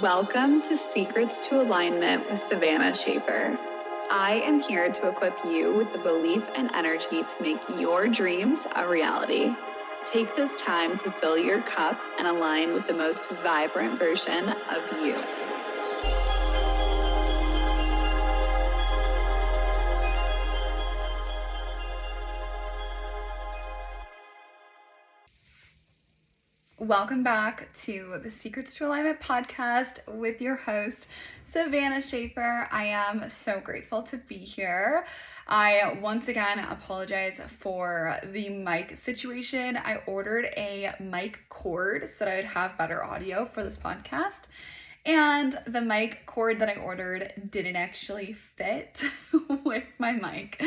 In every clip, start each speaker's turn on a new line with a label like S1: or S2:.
S1: Welcome to Secrets to Alignment with Savannah Schaffer. I am here to equip you with the belief and energy to make your dreams a reality. Take this time to fill your cup and align with the most vibrant version of you. Welcome back to the Secrets to Alignment podcast with your host, Savannah Schaffer. I am so grateful to be here. I once again apologize for the mic situation. I ordered a mic cord so that I would have better audio for this podcast. And the mic cord that I ordered didn't actually fit with my mic.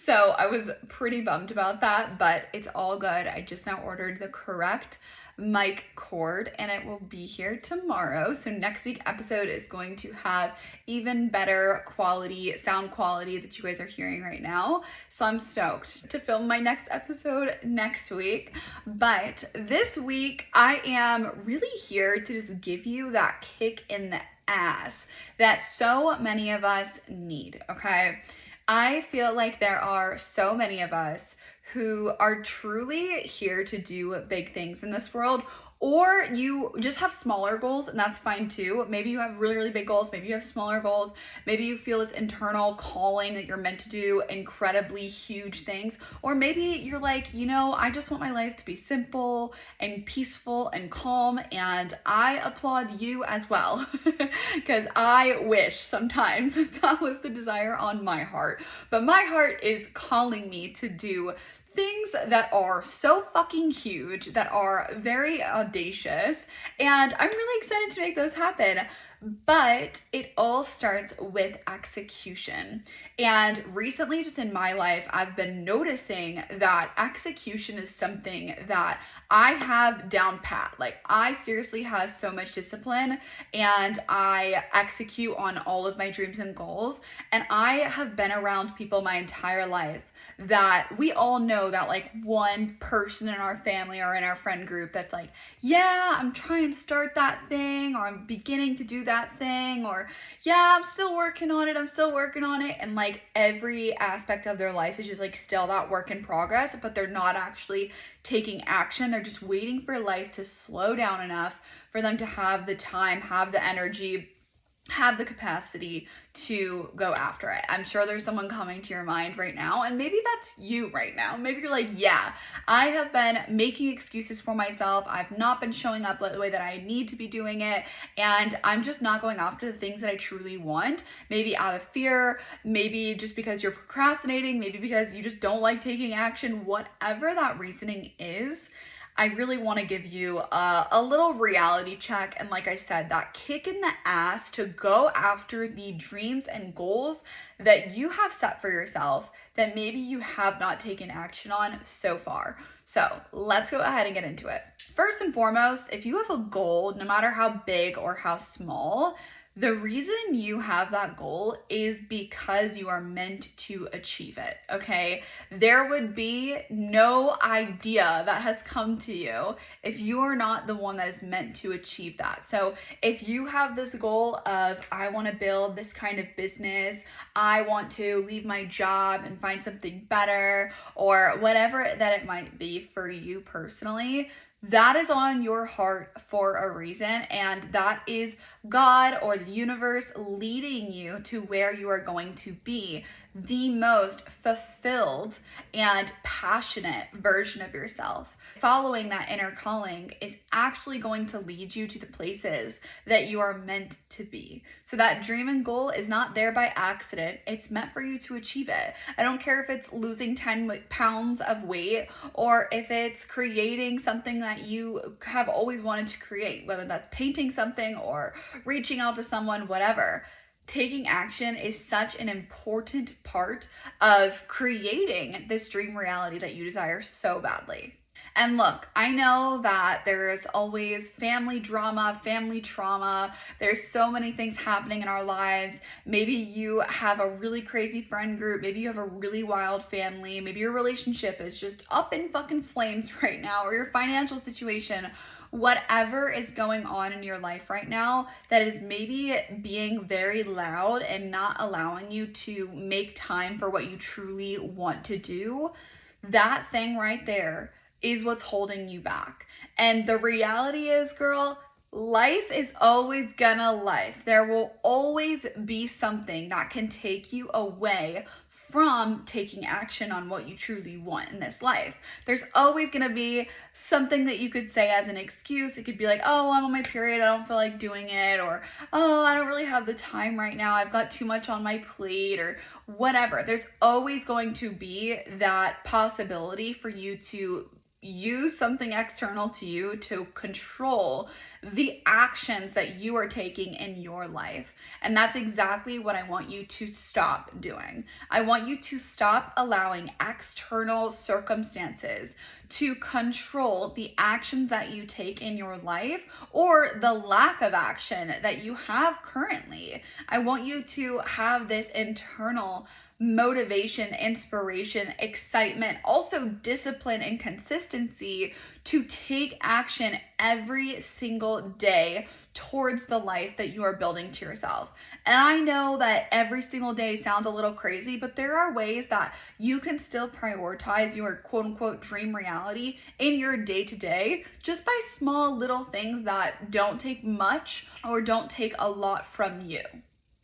S1: So I was pretty bummed about that, but it's all good. I just now ordered the correct mic cord and it will be here tomorrow. So next week's episode is going to have even better quality, sound quality that you guys are hearing right now. So I'm stoked to film my next episode next week. But this week I am really here to just give you that kick in the ass that so many of us need, okay? I feel like there are so many of us who are truly here to do big things in this world, or you just have smaller goals, and that's fine too. Maybe you have really, really big goals. Maybe you have smaller goals. Maybe you feel this internal calling that you're meant to do incredibly huge things. Or maybe you're like, you know, I just want my life to be simple and peaceful and calm. And I applaud you as well, because I wish sometimes that was the desire on my heart. But my heart is calling me to do things that are so fucking huge, that are very audacious, and I'm really excited to make those happen. But it all starts with execution. And recently, just in my life, I've been noticing that execution is something that I have down pat. Like, I seriously have so much discipline and I execute on all of my dreams and goals. And I have been around people my entire life that we all know that, like, one person in our family or in our friend group that's like, yeah, I'm trying to start that thing, or I'm beginning to do that thing, or yeah, I'm still working on it. And like every aspect of their life is just like still that work in progress, but they're not actually taking action. They're just waiting for life to slow down enough for them to have the time, have the energy, have the capacity to go after it. I'm sure there's someone coming to your mind right now, and maybe that's you right now. Maybe you're like, yeah, I have been making excuses for myself. I've not been showing up the way that I need to be doing it, and I'm just not going after the things that I truly want. Maybe out of fear, maybe just because you're procrastinating, maybe because you just don't like taking action. Whatever that reasoning is, I really want to give you a little reality check, and like I said, that kick in the ass to go after the dreams and goals that you have set for yourself that maybe you have not taken action on so far. So let's go ahead and get into it. First and foremost, if you have a goal, no matter how big or how small, the reason you have that goal is because you are meant to achieve it, okay? There would be no idea that has come to you if you are not the one that is meant to achieve that. So if you have this goal of, I want to build this kind of business, I want to leave my job and find something better, or whatever that it might be for you personally, that is on your heart for a reason, and that is God or the universe leading you to where you are going to be the most fulfilled and passionate version of yourself. Following that inner calling is actually going to lead you to the places that you are meant to be. So that dream and goal is not there by accident. It's meant for you to achieve it. I don't care if it's losing 10 pounds of weight or if it's creating something that you have always wanted to create, whether that's painting something or reaching out to someone, whatever. Taking action is such an important part of creating this dream reality that you desire so badly. And look, I know that there's always family drama, family trauma. There's so many things happening in our lives. Maybe you have a really crazy friend group. Maybe you have a really wild family. Maybe your relationship is just up in fucking flames right now, or your financial situation, whatever is going on in your life right now that is maybe being very loud and not allowing you to make time for what you truly want to do, that thing right there is what's holding you back. And the reality is, girl, life is always gonna life. There will always be something that can take you away from taking action on what you truly want in this life. There's always gonna be something that you could say as an excuse. It could be like, oh, I'm on my period, I don't feel like doing it, or oh, I don't really have the time right now, I've got too much on my plate, or whatever. There's always going to be that possibility for you to use something external to you to control the actions that you are taking in your life. And that's exactly what I want you to stop doing. I want you to stop allowing external circumstances to control the actions that you take in your life or the lack of action that you have currently. I want you to have this internal motivation, inspiration, excitement, also discipline and consistency to take action every single day towards the life that you are building to yourself. And I know that every single day sounds a little crazy, but there are ways that you can still prioritize your quote unquote dream reality in your day to day just by small little things that don't take much or don't take a lot from you.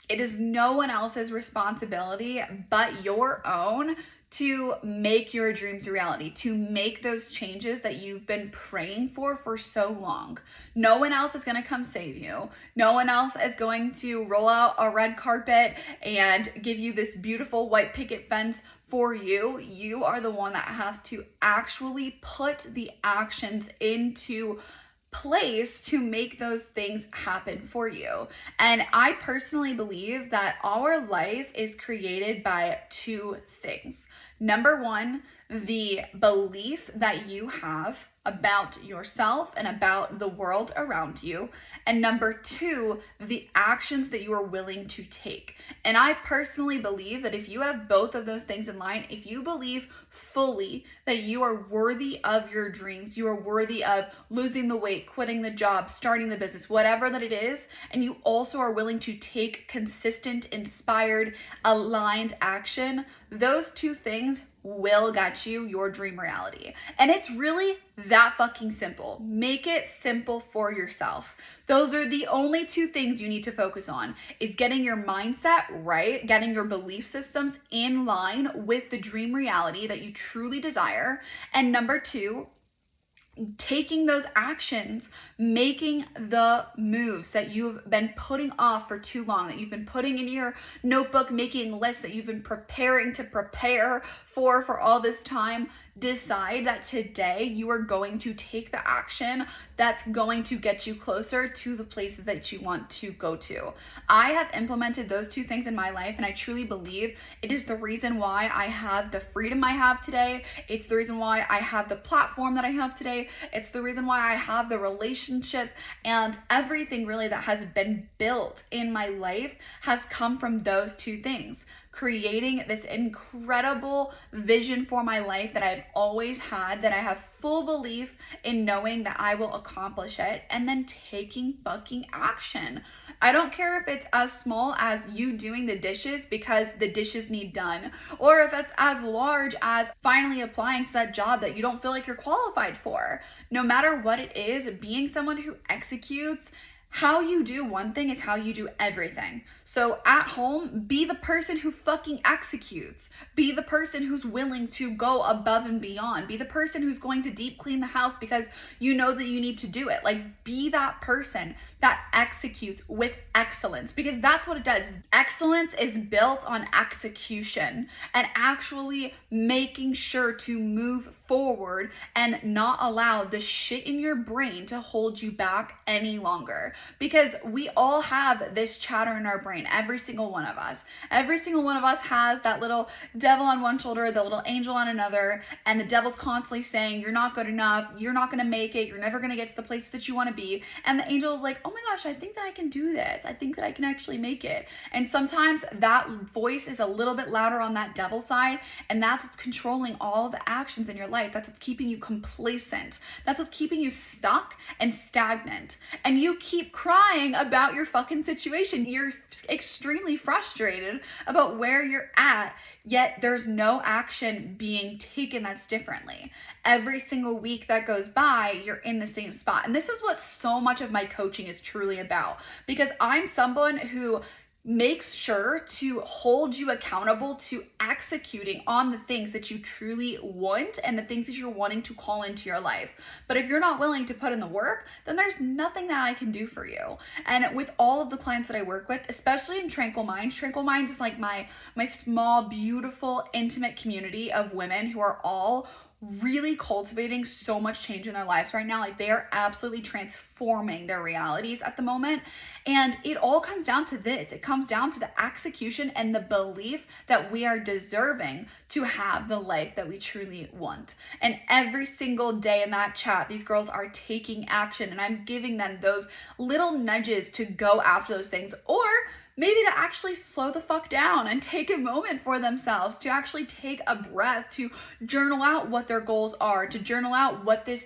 S1: It is no one else's responsibility but your own to make your dreams a reality, to make those changes that you've been praying for so long. No one else is going to come save you. No one else is going to roll out a red carpet and give you this beautiful white picket fence for you. You are the one that has to actually put the actions into place to make those things happen for you. And I personally believe that our life is created by two things. Number one, the belief that you have about yourself and about the world around you. And number two, the actions that you are willing to take. And I personally believe that if you have both of those things in line, if you believe fully that you are worthy of your dreams, you are worthy of losing the weight, quitting the job, starting the business, whatever that it is, and you also are willing to take consistent, inspired, aligned action, those two things will get you your dream reality. And it's really that fucking simple. Make it simple for yourself. Those are the only two things you need to focus on, is getting your mindset right, getting your belief systems in line with the dream reality that you truly desire. And number two, taking those actions, making the moves that you've been putting off for too long, that you've been putting in your notebook, making lists that you've been preparing to prepare for all this time. Decide that today you are going to take the action that's going to get you closer to the places that you want to go to. I have implemented those two things in my life, and I truly believe it is the reason why I have the freedom I have today. It's the reason why I have the platform that I have today. It's the reason why I have the relationship, and everything really that has been built in my life has come from those two things. Creating this incredible vision for my life that I've always had, that I have full belief in knowing that I will accomplish it, and then taking fucking action. I don't care if it's as small as you doing the dishes because the dishes need done, or if it's as large as finally applying to that job that you don't feel like you're qualified for. No matter what it is, being someone who executes, how you do one thing is how you do everything. So at home, be the person who fucking executes. Be the person who's willing to go above and beyond. Be the person who's going to deep clean the house because you know that you need to do it. Like, be that person that executes with excellence, because that's what it does. Excellence is built on execution and actually making sure to move forward and not allow the shit in your brain to hold you back any longer. because we all have this chatter in our brain, every single one of us. Every single one of us has that little devil on one shoulder, the little angel on another, and the devil's constantly saying, you're not good enough, you're not going to make it, you're never going to get to the place that you want to be. And the angel is like, oh my gosh, I think that I can do this. I think that I can actually make it. And sometimes that voice is a little bit louder on that devil side, and that's what's controlling all the actions in your life. That's what's keeping you complacent. That's what's keeping you stuck and stagnant. And you keep crying about your fucking situation. You're extremely frustrated about where you're at, yet there's no action being taken that's differently. Every single week that goes by, you're in the same spot. And this is what so much of my coaching is truly about, because I'm someone who makes sure to hold you accountable to executing on the things that you truly want and the things that you're wanting to call into your life. But if you're not willing to put in the work, then there's nothing that I can do for you. And with all of the clients that I work with, especially in Tranquil Minds is like my small, beautiful, intimate community of women who are all really cultivating so much change in their lives right now. Like, they are absolutely transforming their realities at the moment. And it all comes down to this. It comes down to the execution and the belief that we are deserving to have the life that we truly want. And every single day in that chat, these girls are taking action, and I'm giving them those little nudges to go after those things, or maybe to actually slow the fuck down and take a moment for themselves, to actually take a breath, to journal out what their goals are, to journal out what this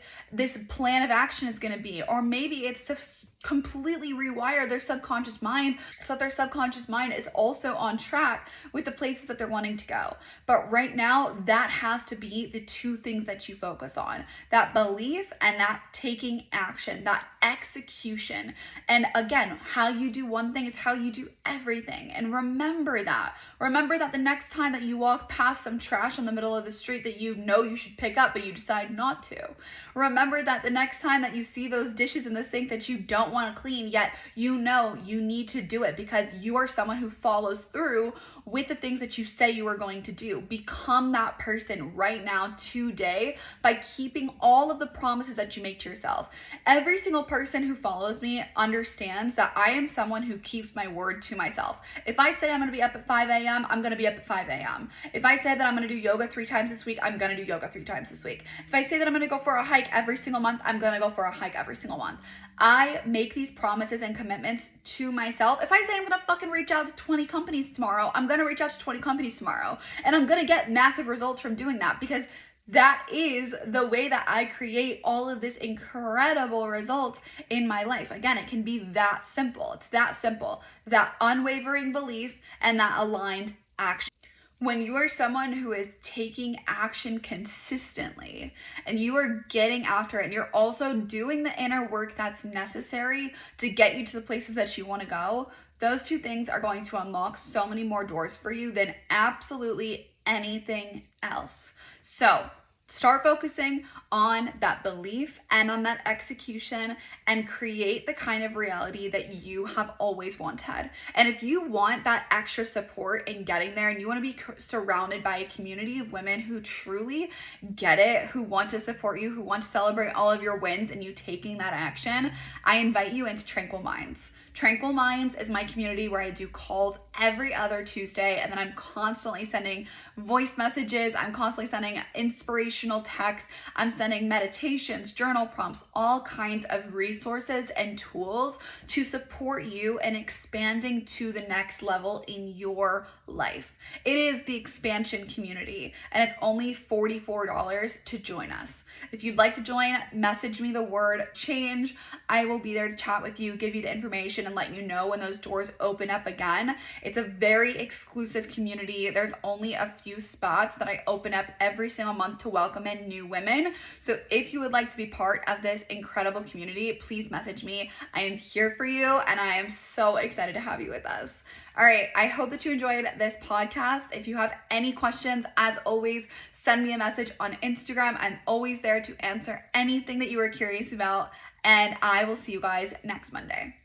S1: plan of action is going to be. Or maybe it's to completely rewire their subconscious mind so that their subconscious mind is also on track with the places that they're wanting to go. But right now, that has to be the two things that you focus on: that belief and that taking action, that execution. And again, how you do one thing is how you do everything. And remember that the next time that you walk past some trash in the middle of the street that you know you should pick up but you decide not to, remember that the next time that you see those dishes in the sink that you don't want to clean, yet you know you need to do it because you are someone who follows through with the things that you say you are going to do. Become that person right now, today, by keeping all of the promises that you make to yourself. Every single person who follows me understands that I am someone who keeps my word to myself. If I say I'm going to be up at 5 a.m., I'm going to be up at 5 a.m. If I say that I'm going to do yoga 3 times this week, I'm going to do yoga 3 times this week. If I say that I'm going to go for a hike every single month, I'm going to go for a hike every single month. I make these promises and commitments to myself. If I say I'm going to fucking reach out to 20 companies tomorrow, I'm going to reach out to 20 companies tomorrow. And I'm going to get massive results from doing that, because that is the way that I create all of this incredible results in my life. Again, it can be that simple. It's that simple. That unwavering belief and that aligned action. When you are someone who is taking action consistently and you are getting after it, and you're also doing the inner work that's necessary to get you to the places that you want to go, those two things are going to unlock so many more doors for you than absolutely anything else. So start focusing on that belief and on that execution, and create the kind of reality that you have always wanted. And if you want that extra support in getting there, and you want to be surrounded by a community of women who truly get it, who want to support you, who want to celebrate all of your wins and you taking that action, I invite you into Tranquil Minds. Tranquil Minds is my community where I do calls every other Tuesday, and then I'm constantly sending voice messages, I'm constantly sending inspirational texts, I'm sending meditations, journal prompts, all kinds of resources and tools to support you in expanding to the next level in your life. It is the expansion community, and it's only $44 to join us. If you'd like to join, message me the word change. I will be there to chat with you, give you the information, and let you know when those doors open up again. It's a very exclusive community. There's only a few spots that I open up every single month to welcome in new women. So if you would like to be part of this incredible community, please message me. I am here for you, and I am so excited to have you with us. All right, I hope that you enjoyed this podcast. If you have any questions, as always, send me a message on Instagram. I'm always there to answer anything that you are curious about, and I will see you guys next Monday.